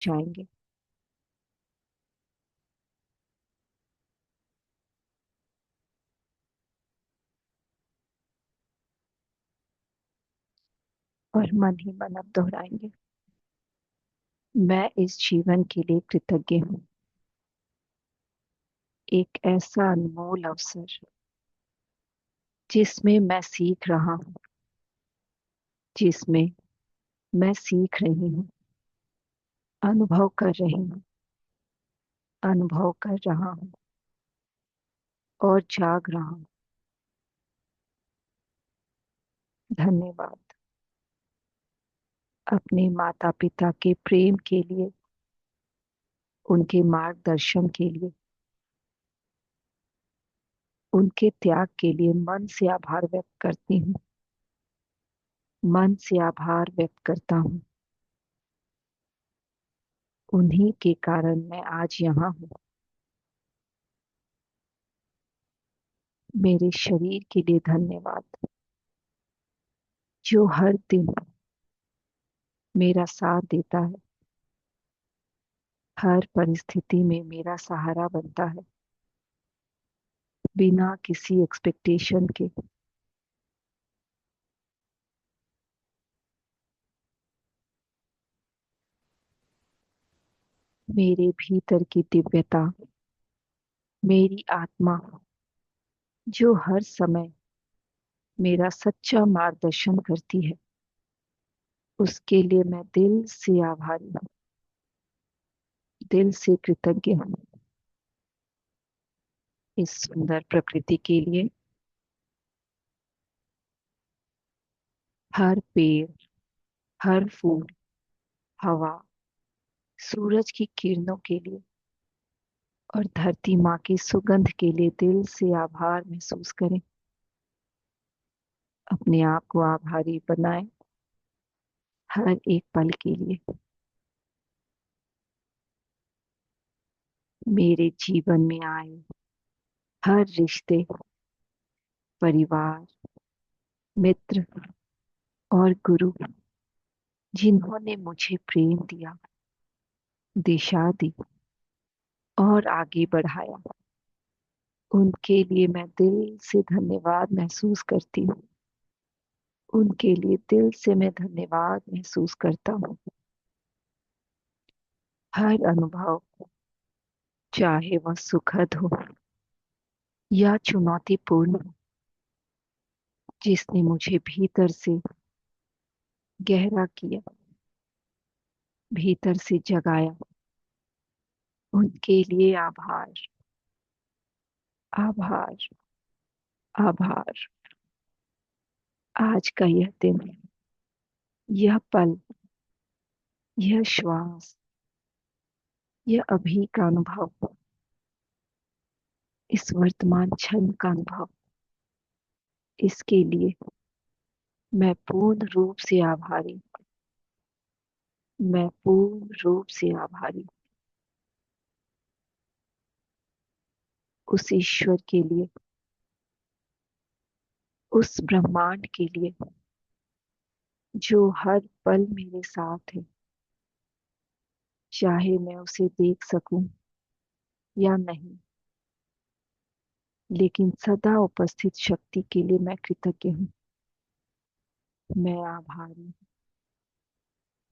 जाएंगे। और मन ही मन अब दोहराएंगे। मैं इस जीवन के लिए कृतज्ञ हूँ। एक ऐसा अनमोल अवसर जिसमें मैं सीख रहा हूँ, जिसमें मैं सीख रही हूँ, अनुभव कर रही हूँ, अनुभव कर रहा हूँ और जाग रहा हूँ। धन्यवाद अपने माता पिता के प्रेम के लिए, उनके मार्गदर्शन के लिए, उनके त्याग के लिए मन से आभार व्यक्त करती हूँ। मन से आभार व्यक्त करता हूँ। उन्हीं के कारण मैं आज यहाँ हूँ। मेरे शरीर के लिए धन्यवाद, जो हर दिन मेरा साथ देता है, हर परिस्थिति में मेरा सहारा बनता है, बिना किसी एक्सपेक्टेशन के। मेरे भीतर की दिव्यता, मेरी आत्मा, जो हर समय मेरा सच्चा मार्गदर्शन करती है, उसके लिए मैं दिल से आभारी हूँ, दिल से कृतज्ञ हूँ। इस सुंदर प्रकृति के लिए, हर पेड़, हर फूल, हवा, सूरज की किरणों के लिए और धरती माँ की सुगंध के लिए दिल से आभार महसूस करें। अपने आप को आभारी बनाएं हर एक पल के लिए। मेरे जीवन में आए हर रिश्ते, परिवार, मित्र और गुरु, जिन्होंने मुझे प्रेम दिया, दिशा दी और आगे बढ़ाया, उनके लिए मैं दिल से धन्यवाद महसूस करती हूँ। उनके लिए दिल से मैं धन्यवाद महसूस करता हूँ। हर अनुभव, चाहे वह सुखद हो या चुनौतीपूर्ण, जिसने मुझे भीतर से गहरा किया, भीतर से जगाया, उनके लिए आभार, आभार, आभार। आज का यह दिन, यह पल, यह श्वास, यह अभी का अनुभव, इस वर्तमान क्षण का अनुभव, इसके लिए मैं पूर्ण रूप से आभारी, मैं पूर्ण रूप से आभारी। उस ईश्वर के लिए, उस ब्रह्मांड के लिए, जो हर पल मेरे साथ है, चाहे मैं उसे देख सकूं या नहीं, लेकिन सदा उपस्थित शक्ति के लिए मैं कृतज्ञ हूँ। मैं आभारी हूँ,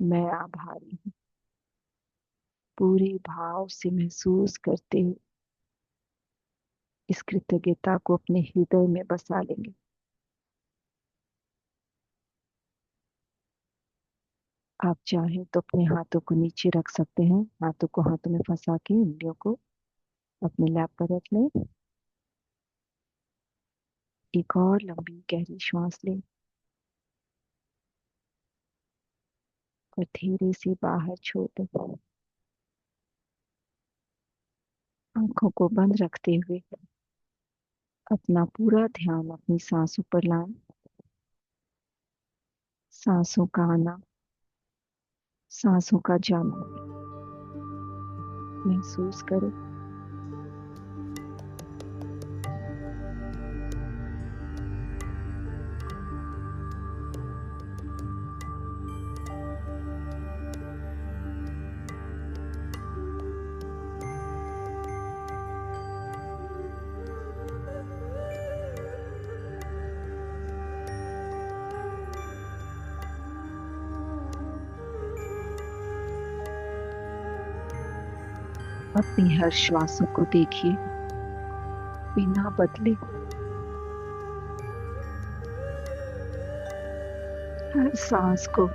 मैं आभारी हूँ। पूरे भाव से महसूस करते हुए इस कृतज्ञता को अपने हृदय में बसा लेंगे। आप चाहें तो अपने हाथों को नीचे रख सकते हैं, हाथों को हाथों में फंसा के उंगलियों को अपने लैप पर रख लें। एक और लंबी गहरी श्वास लें और धीरे से बाहर छोड़ दें। आंखों को बंद रखते हुए अपना पूरा ध्यान अपनी सांसों पर लाएं। सांसों का आना, सांसों का जाना महसूस करें। अपनी हर श्वासों को देखिए, बिना बदले। हर सांस को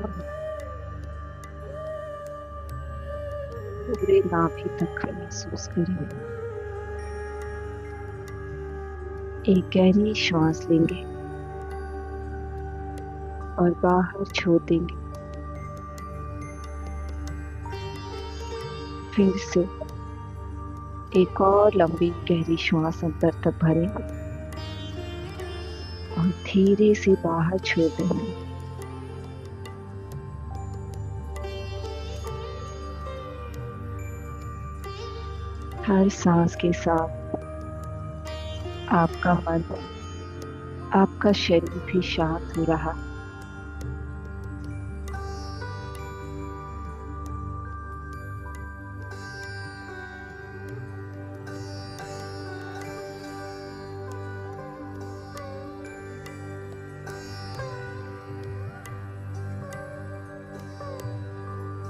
पूरे नाभि तक महसूस करें। एक गहरी श्वास लेंगे और बाहर छोड़ देंगे। फिर से एक और लंबी गहरी श्वास अंदर तक भरें और धीरे से बाहर छोड़ देंगे। हर सांस के साथ आपका मन, आपका शरीर भी शांत हो रहा।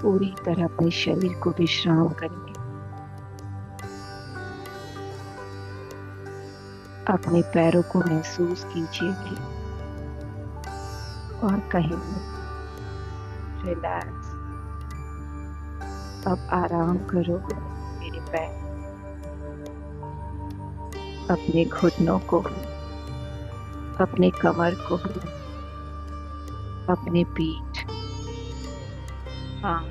पूरी तरह अपने शरीर को विश्राम करेंगे। अपने पैरों को महसूस कीजिए और कहेंगे रिलैक्स। अब आराम करो मेरे पैर। अपने घुटनों को, अपने कमर को, अपने पीठ, हाँ,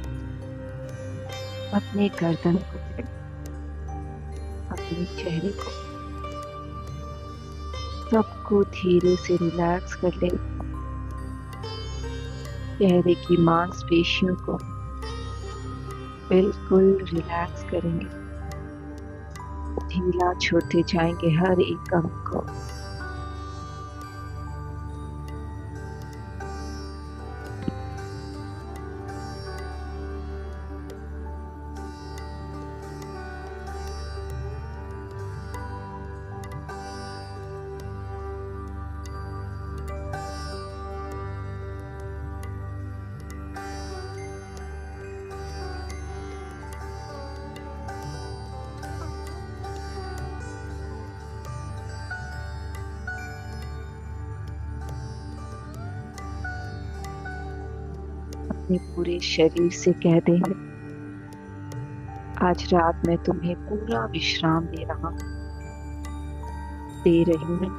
अपने गर्दन को, अपने चेहरे को, सबको धीरे से रिलैक्स कर ले। चेहरे की मांसपेशियों को बिल्कुल रिलैक्स करेंगे। ढीला छोड़ते जाएंगे हर एक अंग को। अपने पूरे शरीर से कह दें, आज रात मैं तुम्हें पूरा विश्राम दे रही हूँ।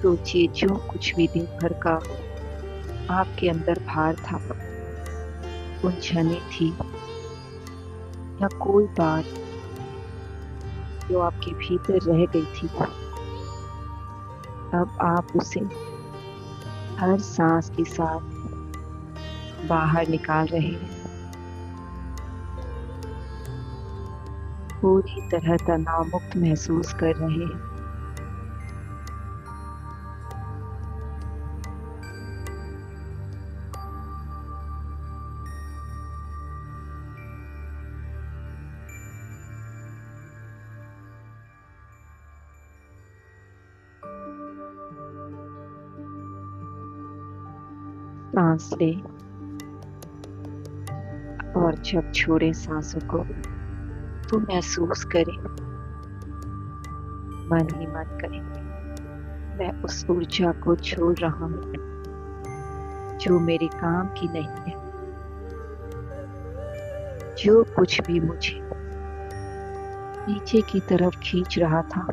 सोचिए जो कुछ भी दिन भर का आपके अंदर भार था, उलझने थी या कोई बात जो आपके भीतर रह गई थी, अब आप उसे हर सांस के साथ बाहर निकाल रहे हैं। पूरी तरह तनाव मुक्त महसूस कर रहे हैं। सांस ले और जब छोड़े सांसों को तो महसूस करें, मन ही मन करें, मैं उस ऊर्जा को छोड़ रहा हूँ जो मेरे काम की नहीं है। जो कुछ भी मुझे नीचे की तरफ खींच रहा था,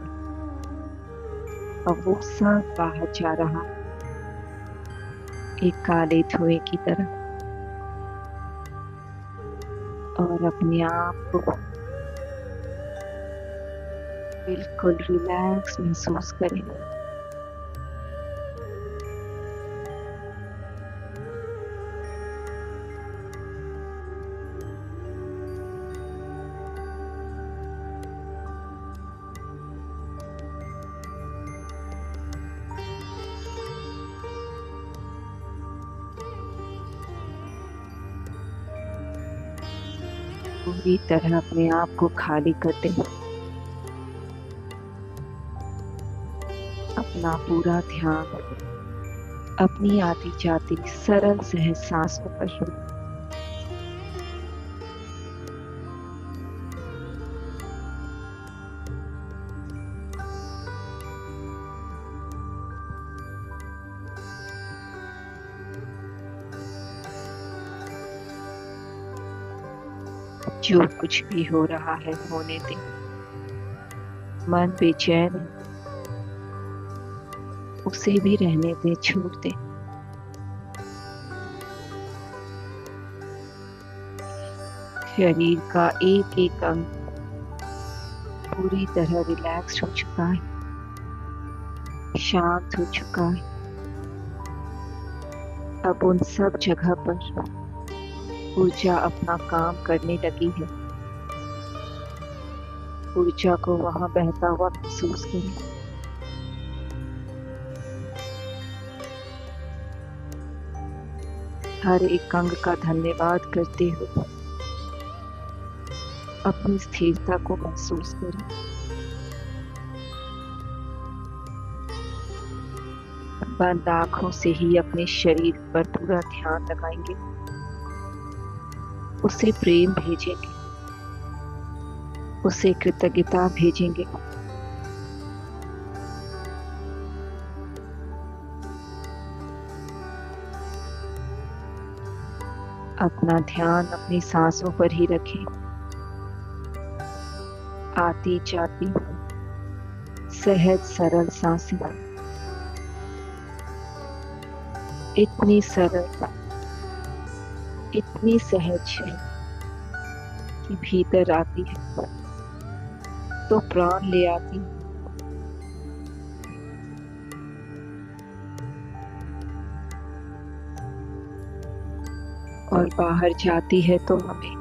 अब वो सब बाहर जा रहा, एक काले धुएं की तरह। और अपने आप को बिल्कुल रिलैक्स महसूस करें। पूरी तरह अपने आप को खाली कर दें। अपना पूरा ध्यान अपनी आती जाती सरल सहज सांसों पर। जो कुछ भी हो रहा है होने दे। मन बेचैन है, उसे भी रहने दे, छोड़ दे। शरीर का एक एक अंग पूरी तरह रिलैक्स हो चुका है, शांत हो चुका है। अब उन सब जगह पर ऊर्जा अपना काम करने लगी है। ऊर्जा को वहां बहता हुआ महसूस करें। हर एक अंग का धन्यवाद करते हुए अपनी स्थिरता को महसूस करें। बंद आंखों से ही अपने शरीर पर पूरा ध्यान लगाएंगे। उसे प्रेम भेजेंगे, उसे कृतज्ञता भेजेंगे। अपना ध्यान अपनी सांसों पर ही रखें। आती जाती सहज सरल सांसें, इतनी सरल, इतनी सहज है कि भीतर आती है तो प्राण ले आती है, और बाहर जाती है तो हमें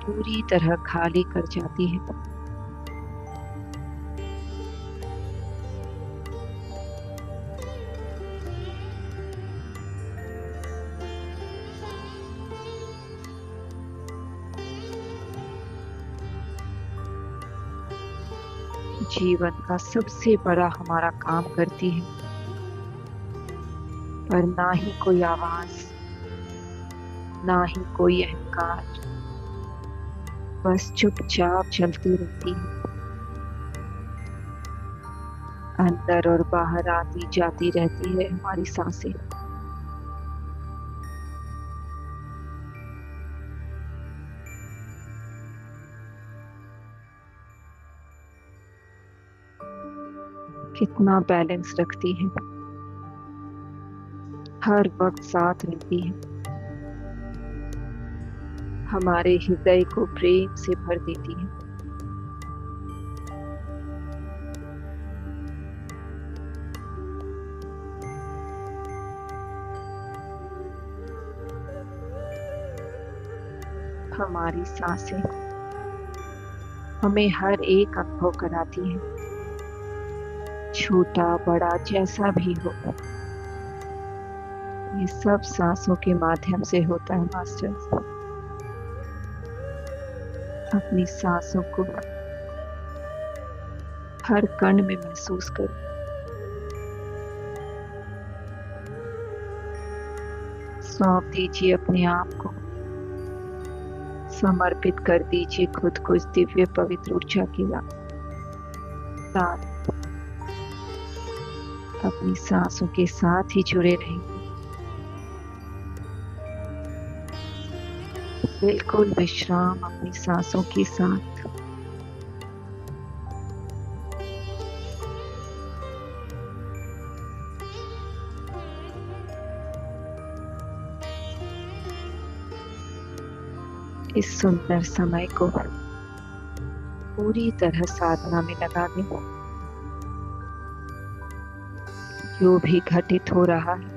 पूरी तरह खाली कर जाती है। जीवन का सबसे बड़ा हमारा काम करती है, पर ना ही कोई आवाज, ना ही कोई अहंकार, बस चुपचाप चलती रहती है। अंदर और बाहर आती जाती रहती है हमारी सांसें। कितना बैलेंस रखती है, हर वक्त साथ रहती है, हमारे हृदय को प्रेम से भर देती है। हमारी सांसें हमें हर एक अनुभव कराती है, छोटा बड़ा जैसा भी हो। ये सब सांसों के माध्यम से होता है मास्टर। अपनी सांसों को हर कण में महसूस करो। सौंप दीजिए अपने आप को, समर्पित कर दीजिए खुद को इस दिव्य पवित्र ऊर्जा के साथ। अपनी सांसों के साथ ही जुड़े रहेंगे, बिल्कुल विश्राम अपनी सांसों के साथ। इस सुंदर समय को पूरी तरह साधना में लगा दें। जो भी घटित हो रहा है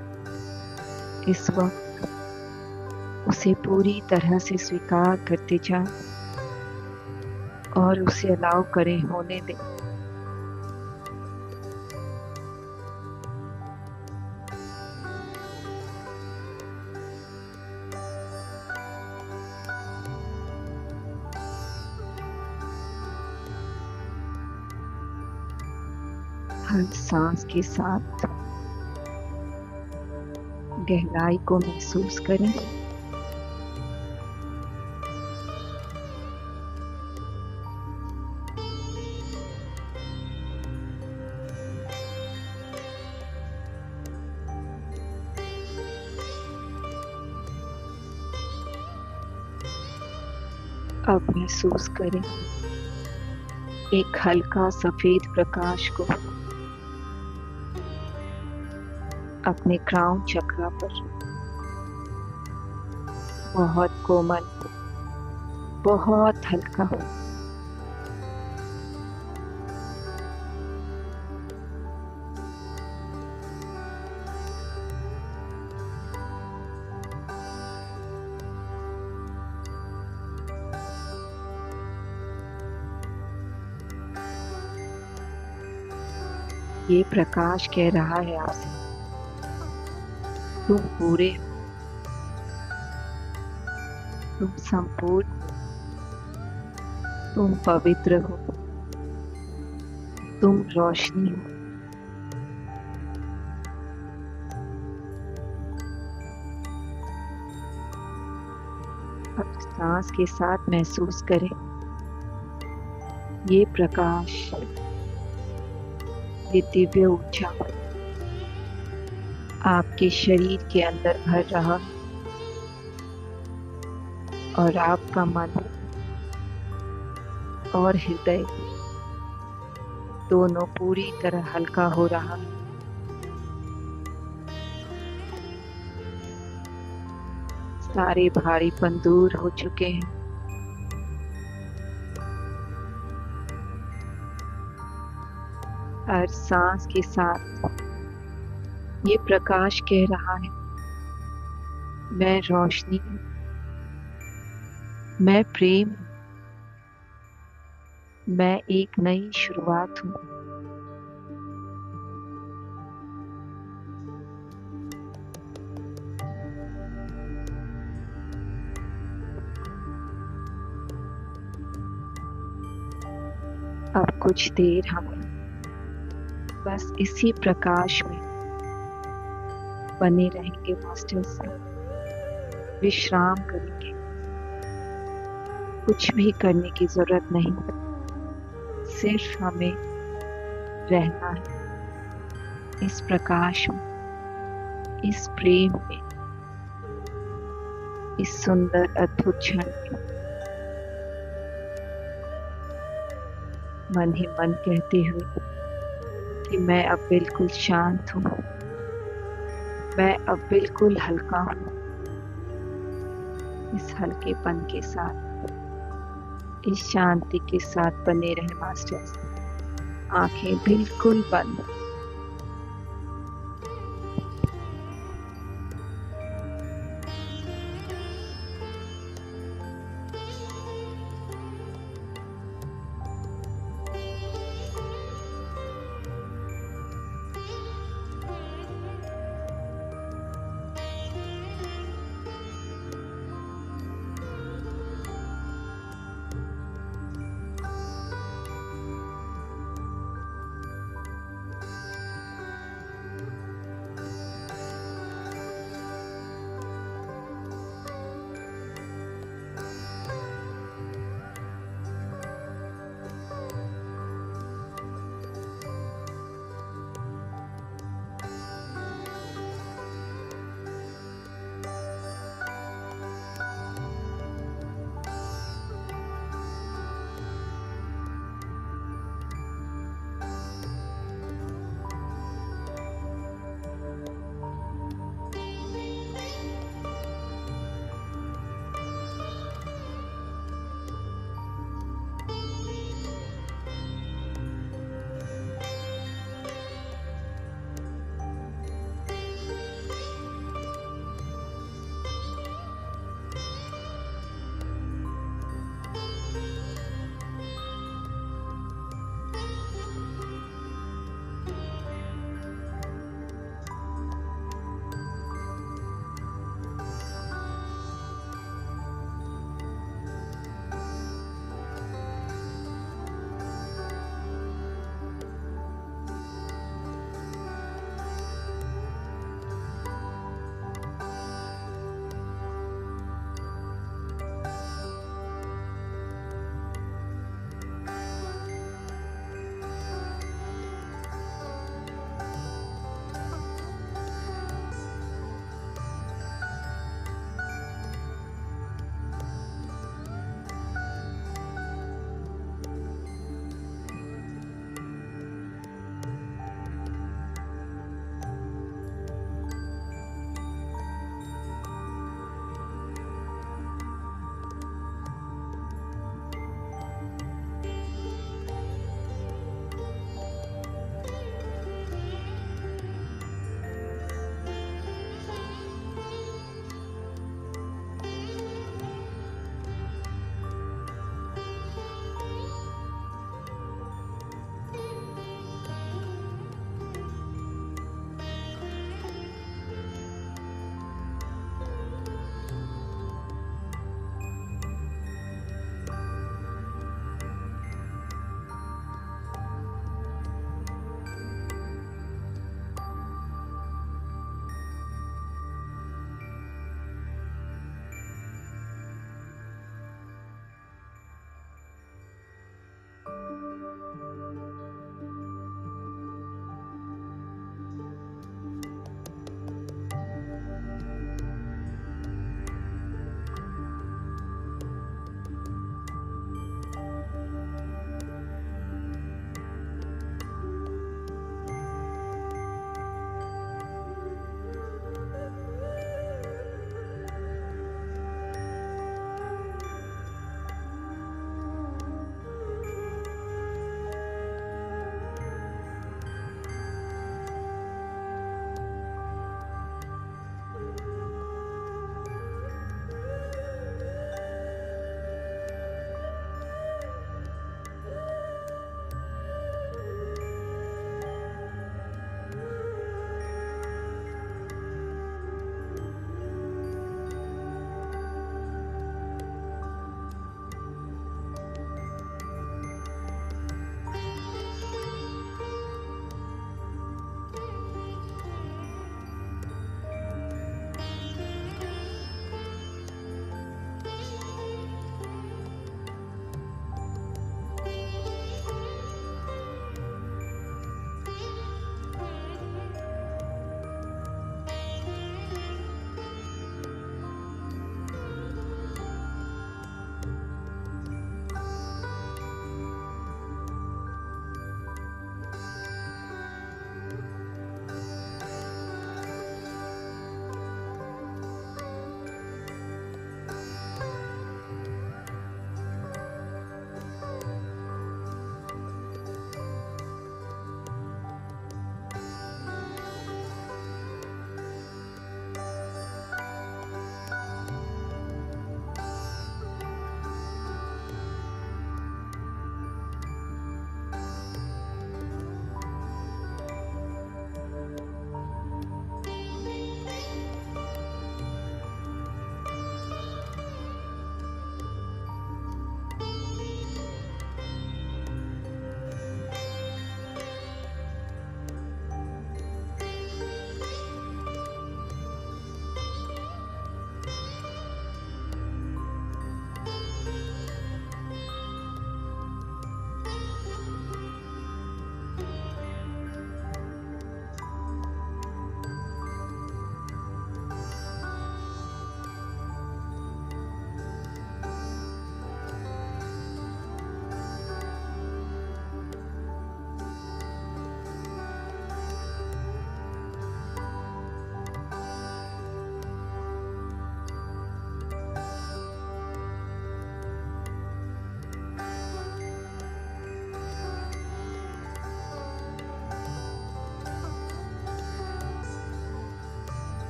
इस वक्त, उसे पूरी तरह से स्वीकार करते जाएं और उसे अलाउ करें, होने दें। हर सांस के साथ गहराई को महसूस करें। अब महसूस करें एक हल्का सफेद प्रकाश को अपने क्राउन चक्रा पर। बहुत कोमल, बहुत हल्का। ये प्रकाश कह रहा है आपसे, तुम पूरे हो, तुम संपूर्ण हो, तुम पवित्र हो, तुम रोशनी हो। अब सांस के साथ महसूस करें ये प्रकाश, ये दिव्य ऊर्जा आपके शरीर के अंदर भर रहा है और आपका मन और हृदय दोनों पूरी तरह हल्का हो रहा है। सारे भारीपन दूर हो चुके हैं। हर सांस के साथ ये प्रकाश कह रहा है, मैं रोशनी हूँ, मैं प्रेम हूँ, मैं एक नई शुरुआत हूँ। अब कुछ देर हम बस इसी प्रकाश में बने रहेंगे मास्टर्स। विश्राम करेंगे, कुछ भी करने की जरूरत नहीं, सिर्फ हमें रहना है इस प्रकाश में, इस प्रेम में, इस सुंदर अद्भुत क्षण में। मन ही मन कहते हुए कि मैं अब बिल्कुल शांत हूँ, मैं अब बिल्कुल हल्का हूँ। इस हल्केपन के साथ, इस शांति के साथ बने रहे मास्टर्स। आंखें बिल्कुल बंद।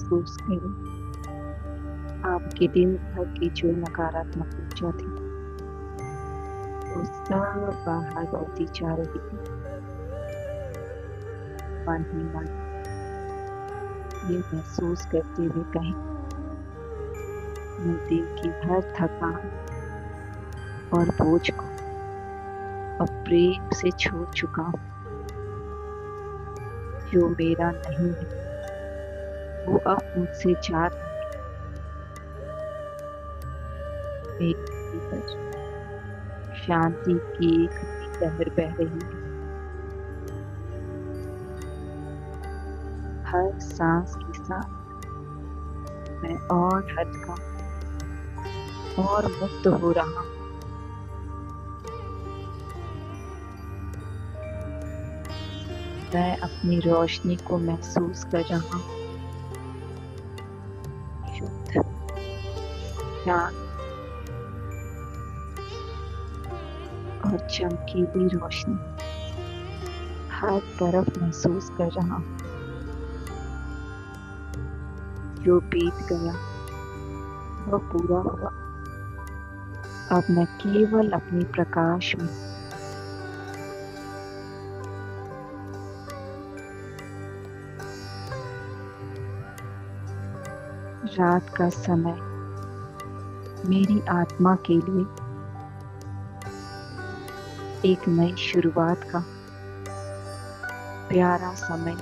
महसूस करें आपके दिन भर की जो नकारात्मक ऊर्जा थी वो सब बाहर होती जा रही थी। मन ही मन ये महसूस करते हुए कहें, मैं दिन की हर थकान और बोझ को अब प्रेम से छोड़ चुका हूँ। जो मेरा नहीं है वो अब मुझसे जा रहा है। मेरे भीतर शांति की एक नई लहर बह रही है। हर सांस के साथ मैं और हल्का और मुक्त हो रहा हूँ। मैं अपनी रोशनी को महसूस कर रहा हूँ। शुद्ध, शांत और चमकीली रोशनी हर तरफ महसूस कर रहा हूँ। जो बीत गया वह पूरा हुआ। अब मैं केवल अपने प्रकाश में रात का समय मेरी आत्मा के लिए एक नई शुरुआत का प्यारा समय।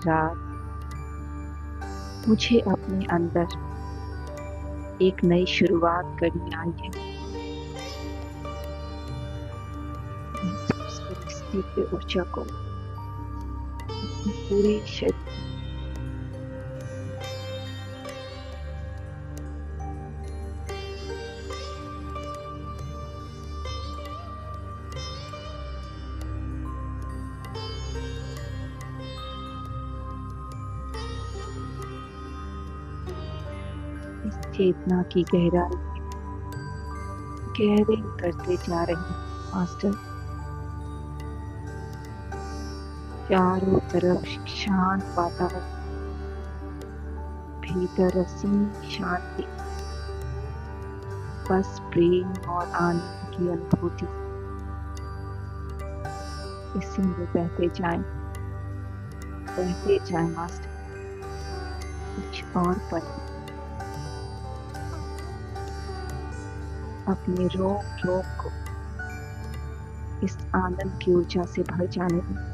रात मुझे अपने अंदर एक नई शुरुआत करनी आई है। महसूस कर इस दिव्य ऊर्जा को अपने पूरे शरीर इस चेतना की गहराई गहरे उतरते जा रही है। मास्टर, चारों तरफ शांत वातावरण, भीतर असीम शांति, बस प्रेम और आनंद की अनुभूति। इसी में बहते जाएं मास्टर। कुछ और पल अपने रोम रोम को इस आनंद की ऊर्जा से भर जाने दें।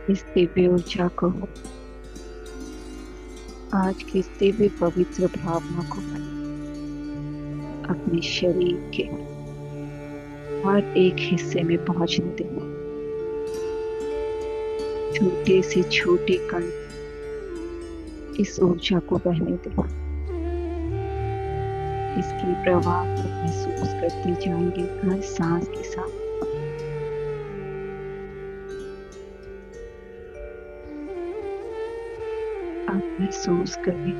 इस दिव्य ऊर्जा को, आज की इस दिव्य पवित्र भावना को अपने शरीर के हर एक हिस्से में पहुंचने दें। छोटे से छोटे कण इस ऊर्जा को बहने दें। इसके प्रवाह को महसूस करते जाएंगे हर सांस के साथ। आप महसूस करें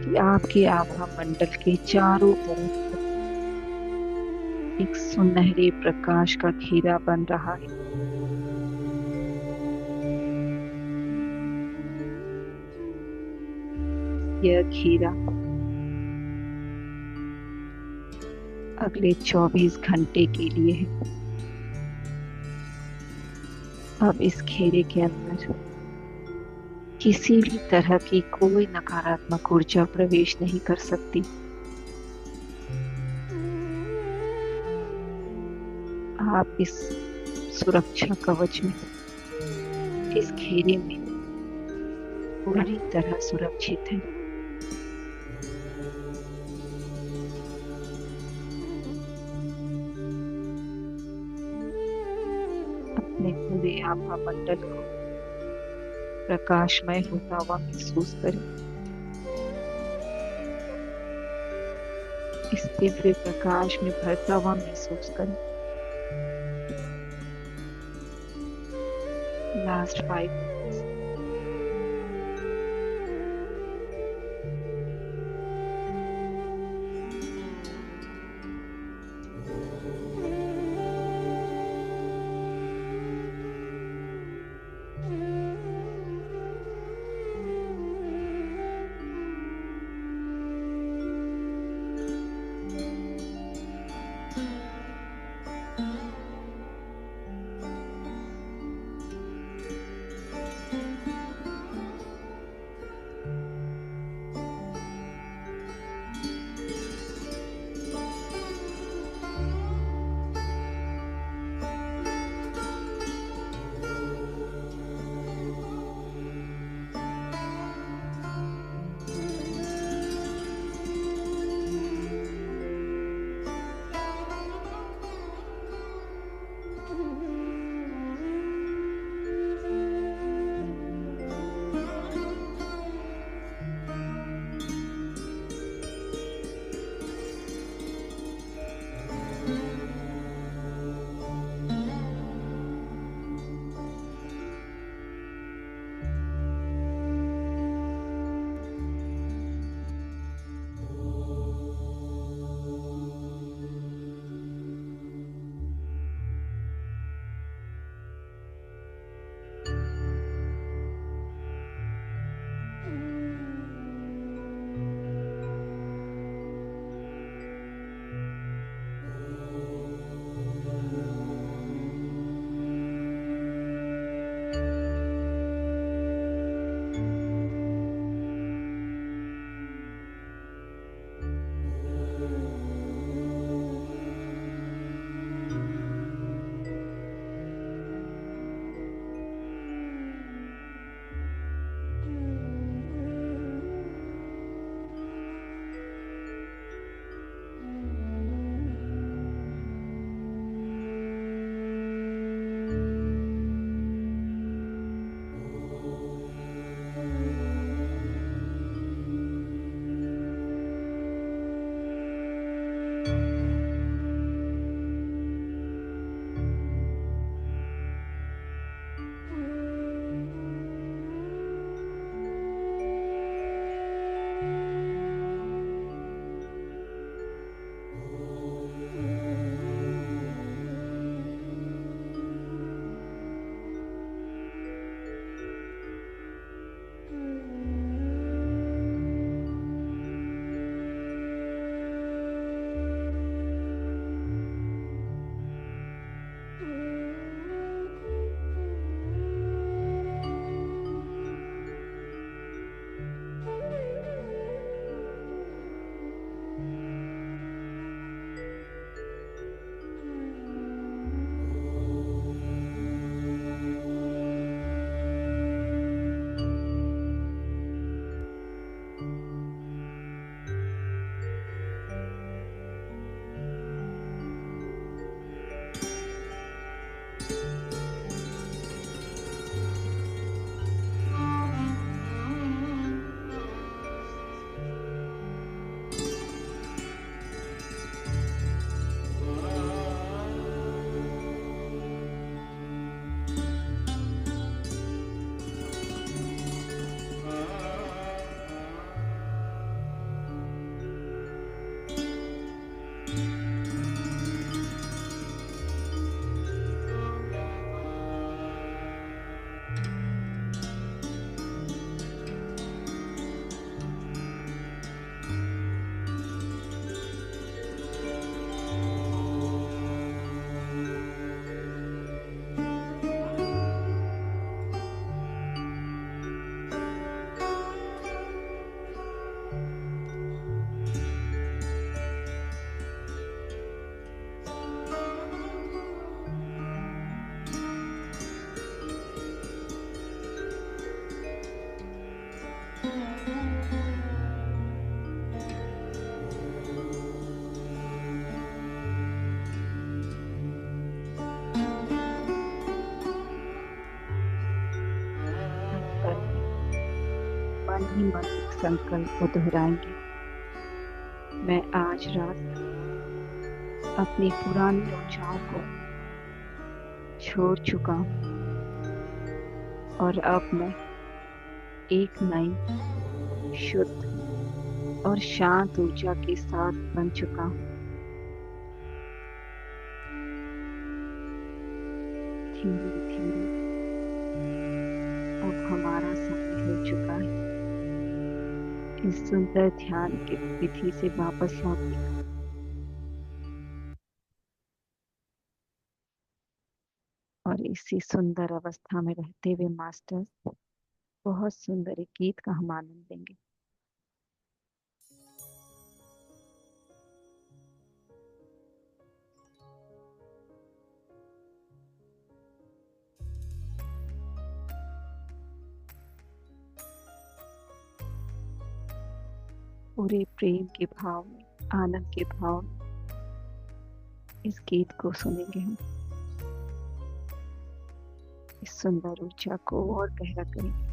कि आपके आभा मंडल के चारों तरफ एक सुनहरे प्रकाश का घेरा बन रहा है। यह घेरा अगले 24 घंटे के लिए है। अब इस घेरे के अंदर किसी भी तरह की कोई नकारात्मक ऊर्जा प्रवेश नहीं कर सकती। आप इस सुरक्षा कवच में, इस घेरे में पूरी तरह सुरक्षित हैं। अपने पूरे आभा मंडल को प्रकाशमय होता हुआ महसूस करें। इस दिव्य प्रकाश में भरता हुआ महसूस करें। Last 5 minutes. मन ही मन एक संकल्प को दोहराएंगे। मैं आज रात अपनी पुरानी ऊंचाइयों को छोड़ चुका हूँ और अब मैं एक नई, शुद्ध और शांत ऊर्जा के साथ बन चुका हूँ। धीरे धीरे अब हमारा समय हो चुका है इस सुंदर ध्यान की विधि से वापस लौटने का। और इसी सुंदर अवस्था में रहते हुए मास्टर्स बहुत सुंदर एक गीत का हम आनंद लेंगे। पूरे प्रेम के भाव में, आनंद के भाव में इस गीत को सुनेंगे हम। इस सुंदर ऊर्जा को और गहरा करेंगे।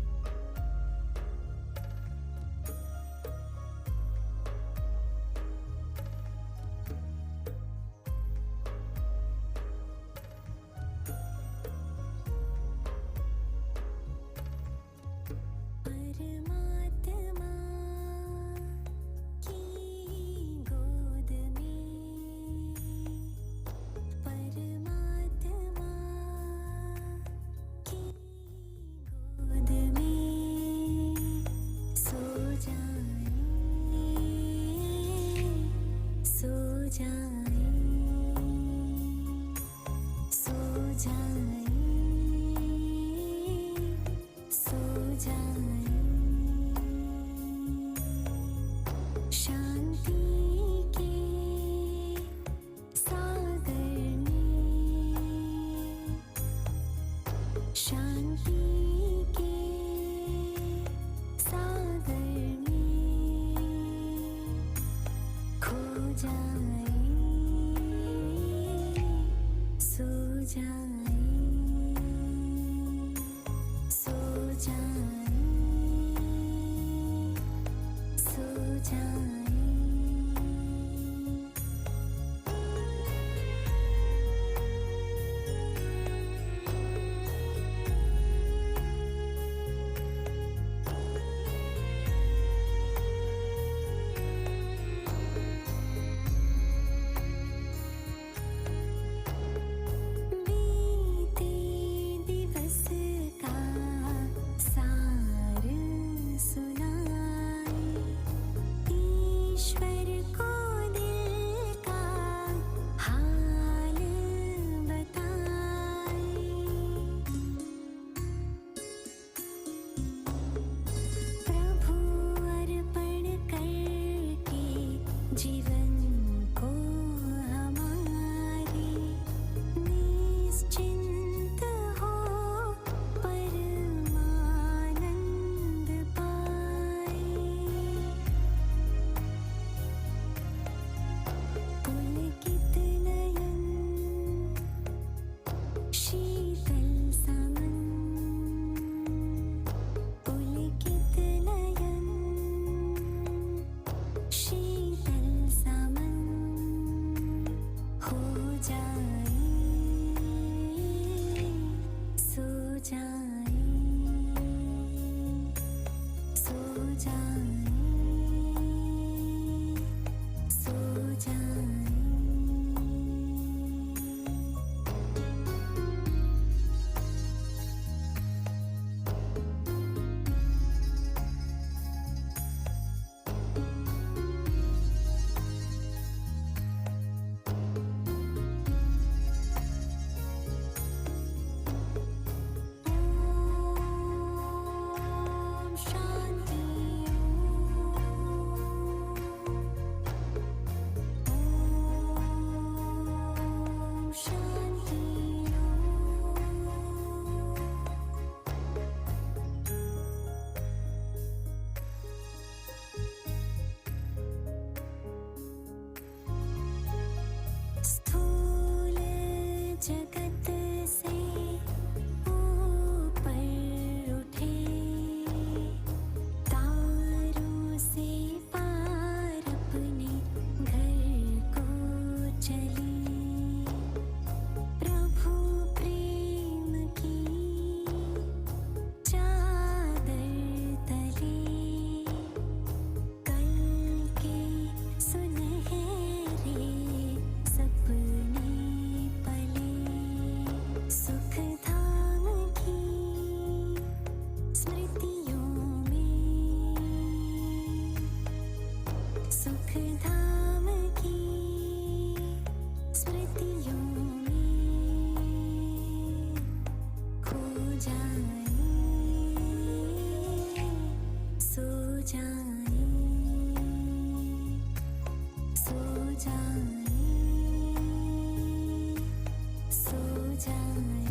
सो जाए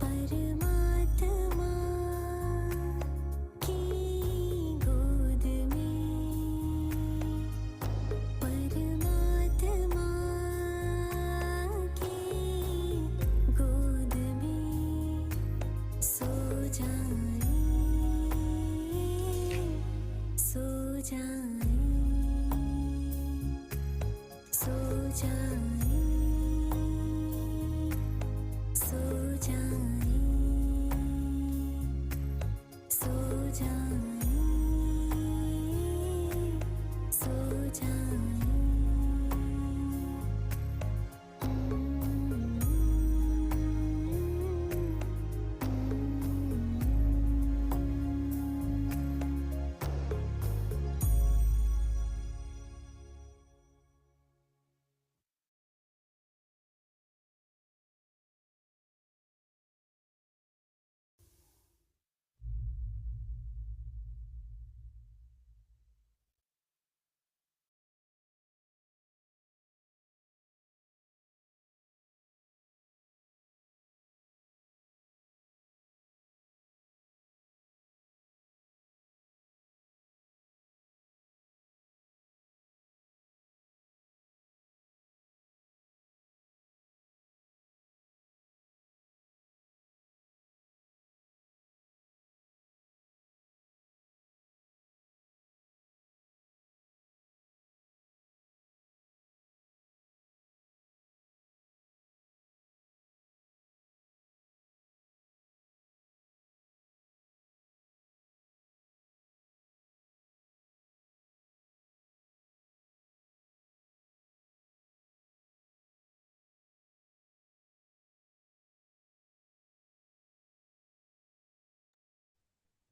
परमात्मा की गोद में, परमात्मा की गोद में सो जाए, सो जाए, सो जाए, सो जाए, सो जाए, सो जाए।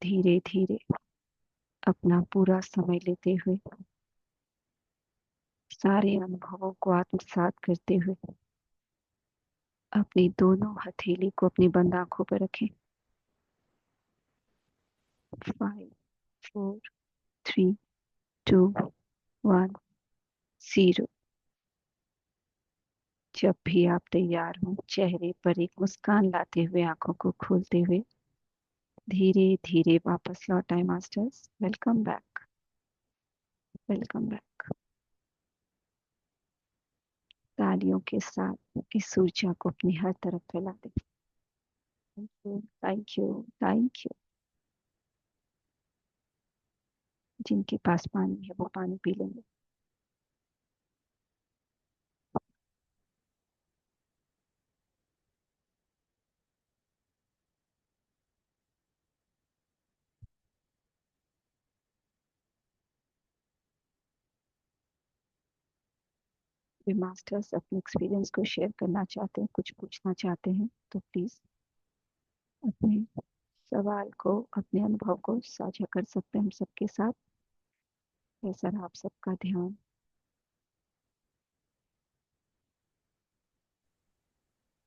धीरे धीरे अपना पूरा समय लेते हुए, सारे अनुभवों को आत्मसात करते हुए, अपनी दोनों हथेली को अपनी बंद आंखों पर रखें। 5 4 3 2 1 0। जब भी आप तैयार हों, चेहरे पर एक मुस्कान लाते हुए आंखों को खोलते हुए धीरे धीरे वापस लौट आए masters. Welcome back, welcome back. तालियों के साथ इस ऊर्जा को अपनी हर तरफ फैला दें। Thank you, thank you, thank you. जिनके पास पानी है वो पानी पी लेंगे। वे मास्टर्स अपने एक्सपीरियंस को शेयर करना चाहते हैं, कुछ पूछना चाहते हैं तो प्लीज अपने सवाल को, अपने अनुभव को साझा कर सकते हैं हम सबके साथ। है सर आप सबका ध्यान।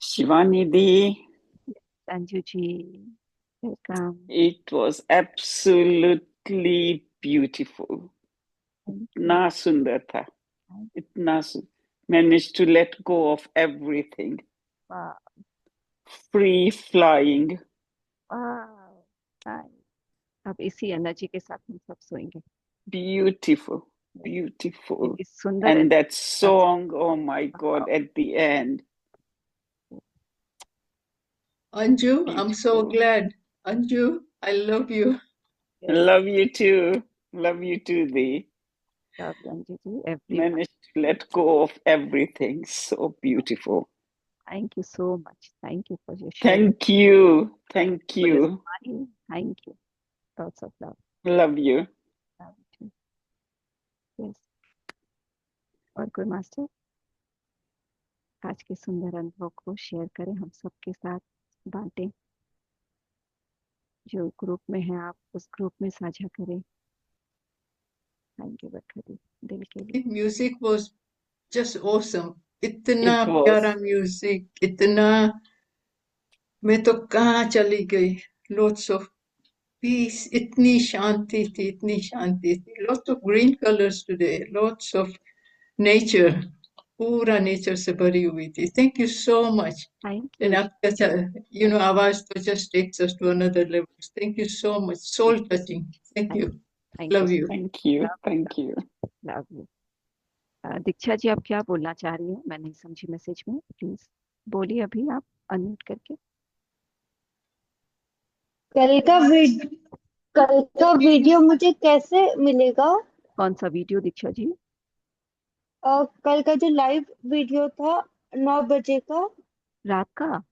Shivani Di, Sanju ji welcome. it was absolutely beautiful. Thank you. इतना सुंदर था, इतना managed to let go of everything. Free flying. अब इसी एनर्जी के साथ हम सब सोएंगे। Beautiful, beautiful. इतनी सुंदर And that एनर्जी के साथ song, oh my God, at the end. Anju, I'm so Beautiful. glad. Anju, I love you. Love you too. Love you too, Dee. सब Sanju ji everyone. Managed to let go of everything. So beautiful. Thank you so much, thank you for your share, Thank you. Thank for your you. Smile. Thank you, lots of love. Love you. Yes. और कोई master आज के सुंदर अनुभव को share करें, हम सबके साथ बांटें। जो ग्रुप में है आप उस ग्रुप में साझा करें। थैंक यू बरखा दिल के लिए। Music was just awesome. इतना It was. प्यारा म्यूजिक, इतना मैं तो कहाँ चली गई. Lots of peace, इतनी शांति थी, इतनी शांति थी. Lots of green colors today, lots of nature, पूरा नेचर से भरी हुई थी. Thank you so much. Thank And you, आपका आवाज तो just takes us to another level. Thank you so much. Soul touching. Thank you. Thank you, Love you. Thank you. Thank you. Love you. Diksha ji, आप क्या बोलना चाह रही हैं? मैं नहीं समझी मैसेज में, प्लीज बोलिए अभी आप अनम्यूट करके। कल का वीडियो मुझे कैसे मिलेगा? कौन सा वीडियो दीक्षा जी? कल का जो लाइव वीडियो था 9 बजे का। रात का?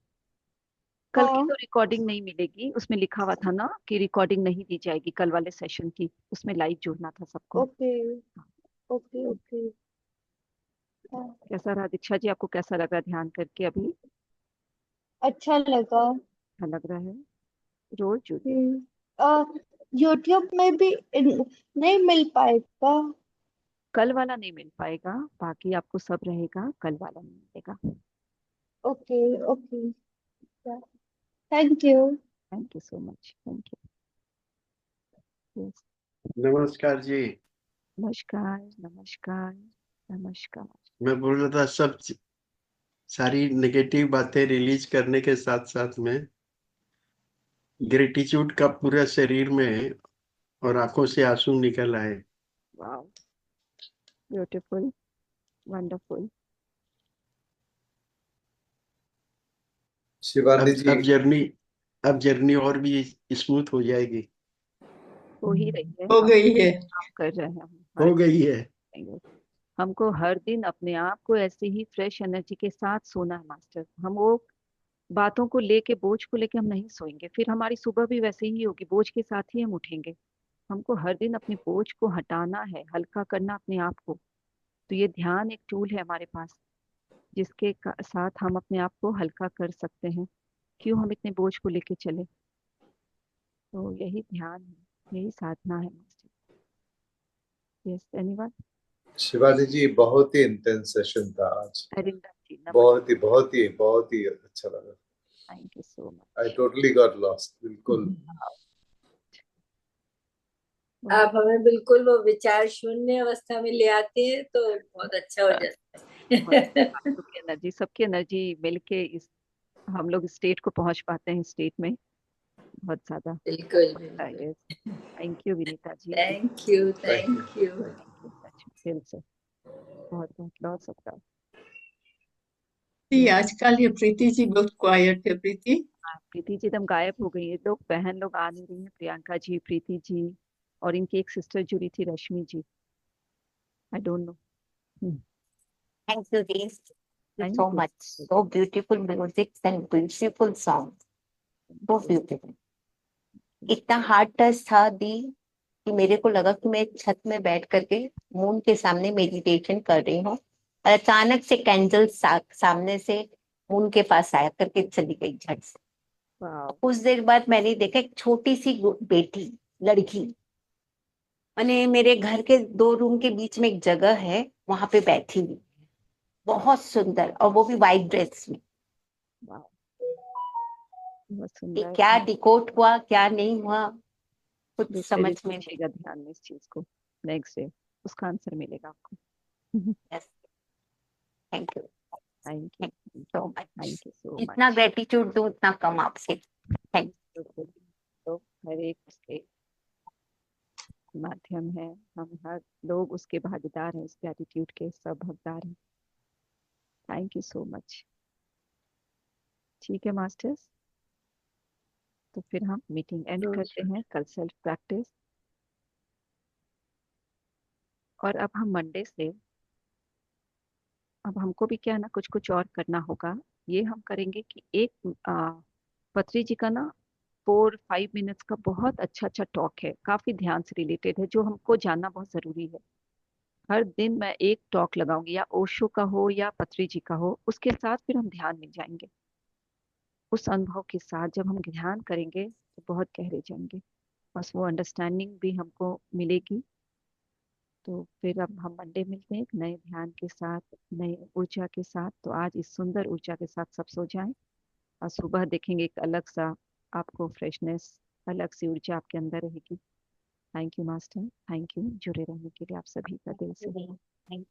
कल की हाँ। तो रिकॉर्डिंग नहीं मिलेगी, उसमें लिखा हुआ था ना कि रिकॉर्डिंग नहीं दी जाएगी कल वाले सेशन की, उसमें लाइव जोड़ना था सबको। Okay okay okay. हाँ, कैसा रहा दीक्षा जी, आपको कैसा लगा ध्यान करके अभी? अच्छा लगा। अच्छा लग रहा है? रोज जुड़िए। यूट्यूब में भी नहीं मिल पाएगा? कल वाला नहीं मिल पाएगा, बाकी आपको सब रहेगा, कल वाला नहीं मिलेगा। Okay okay. Thank you. Thank you so much, thank you. Yes, नमस्कार जी। नमस्कार नमस्कार नमस्कार। मैं बोल रहा था सारी नेगेटिव बातें रिलीज करने के साथ साथ में ग्रेटिट्यूड का पूरा शरीर में और आंखों से आंसू निकल आए। Wow, beautiful, wonderful. Shivali ji, अब जर्नी और भी स्मूथ हो जाएगी। हो ही रही है, हो हम गई है. काम कर रहे हैं, हम हो गई है। करेंगे। हमको हर दिन अपने आप को ऐसे ही फ्रेश एनर्जी के साथ सोना है मास्टर। हम वो बातों को लेके, बोझ को लेके हम नहीं सोएंगे, फिर हमारी सुबह भी वैसे ही होगी, बोझ के साथ ही हम उठेंगे। हमको हर दिन अपने बोझ को हटाना है, हल्का करना अपने आप को। तो ये ध्यान एक टूल है हमारे पास, जिसके साथ हम अपने आप को हल्का कर सकते हैं। क्यों हम इतने बोझ को लेके चले? तो यही ध्यान है, यही साधना है master. Yes, anyone? Shivali ji, बहुत ही इंटेंस सेशन था आज. अरिंदर जी, नमस्ते। बहुत ही अच्छा लगा. Thank you so I much. Totally got lost. बिल्कुल. आप हमें बिल्कुल वो विचार शून्य अवस्था में ले आते हैं तो बहुत अच्छा हो जाता है। सबकी एनर्जी मिलके इस हम लोग स्टेट को पहुंच पाते हैं, स्टेट में बहुत ज्यादा। बिल्कुल बिल्कुल। Thank you Vinita ji, thank you thank you. दिल से बहुत बहुत लॉट्स ऑफ लव। आजकल ये प्रीति जी बहुत क्वाइट है. प्रीति प्रीति जी एकदम गायब हो गई है, लोग बहन लोग आ नहीं रही है, प्रियंका जी, प्रीति जी, और इनकी एक सिस्टर जुड़ी थी, Rashmi ji. I don't know. Thank you, Dee. Thank you Thank so you. much. So beautiful music and beautiful song. So beautiful. इतना हार्ड टच था दी कि मेरे को लगा कि मैं छत में बैठ करके मून के सामने मेडिटेशन कर रही हूँ, और अचानक से कैंडल सामने से मून के पास आया करके चली गई झट से। वाओ, कुछ देर बाद मैंने देखा एक छोटी सी बेटी, लड़की, मैंने मेरे घर के 2 रूम के बीच में एक जगह है, वहां पे बैठी हुई, बहुत सुंदर, और वो भी व्हाइट ड्रेस में। वाओ, बहुत कि सुंदर। क्या डिकोड हुआ क्या नहीं हुआ कुछ दूसरे समझ दिन में नहीं। पूछिएगा ध्यान में इस चीज को, नेक्स्ट डे उसका आंसर मिलेगा आपको। Yes, thank you thank you so much. Thank you सो इतना मच। ग्रेटिट्यूड दूं उतना कम आपसे। थैंक तो हर एक उसके माध्यम है, हम हर लोग उसके भागीदार हैं, इस ग्रेटिट्यूड के सब हकदार हैं। Thank you so much. ठीक है मास्टर्स, तो फिर हम मीटिंग एंड करते हैं। कल सेल्फ प्रैक्टिस, और अब हम मंडे से, अब हमको भी क्या है ना, कुछ कुछ और करना होगा। ये हम करेंगे कि एक पत्री जी का ना 4-5 मिनट्स का बहुत अच्छा अच्छा टॉक है, काफी ध्यान से रिलेटेड है, जो हमको जानना बहुत जरूरी है। हर दिन मैं एक टॉक लगाऊंगी, या ओशो का हो या पत्री जी का हो, उसके साथ फिर हम ध्यान में जाएंगे। उस अनुभव के साथ जब हम ध्यान करेंगे तो बहुत गहरे जाएंगे, बस वो अंडरस्टैंडिंग भी हमको मिलेगी। तो फिर अब हम मंडे मिलते हैं एक नए ध्यान के साथ, नई ऊर्जा के साथ। तो आज इस सुंदर ऊर्जा के साथ सब सो जाएं, और सुबह देखेंगे एक अलग सा आपको फ्रेशनेस अलग सी ऊर्जा आपके अंदर रहेगी। Thank you master, thank you जुड़े रहने के लिए आप सभी का दिल से। थैंक